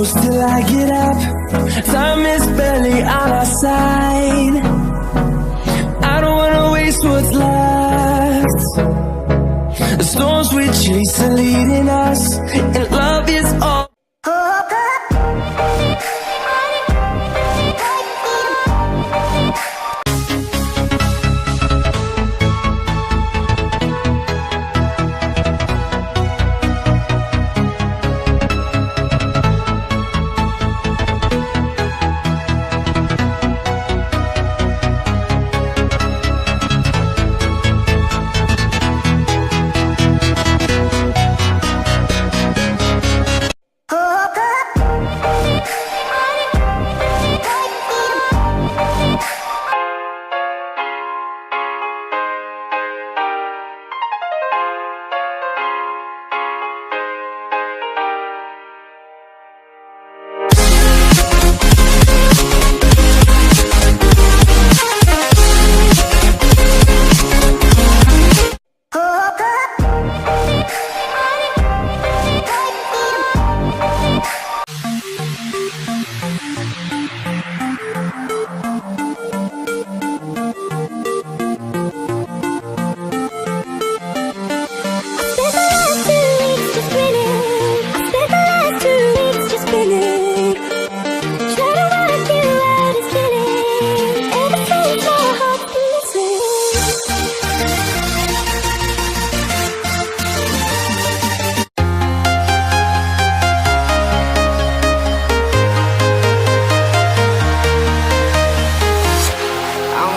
close till I get up. Time is barely on our side. I don't wanna waste what's left. The storms we chase are leading us, and love is all.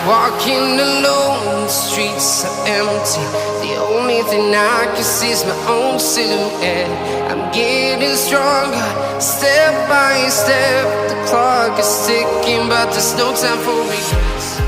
Walking alone, the streets are empty. The only thing I can see is my own silhouette. I'm getting stronger, step by step. The clock is ticking, but there's no time for regrets.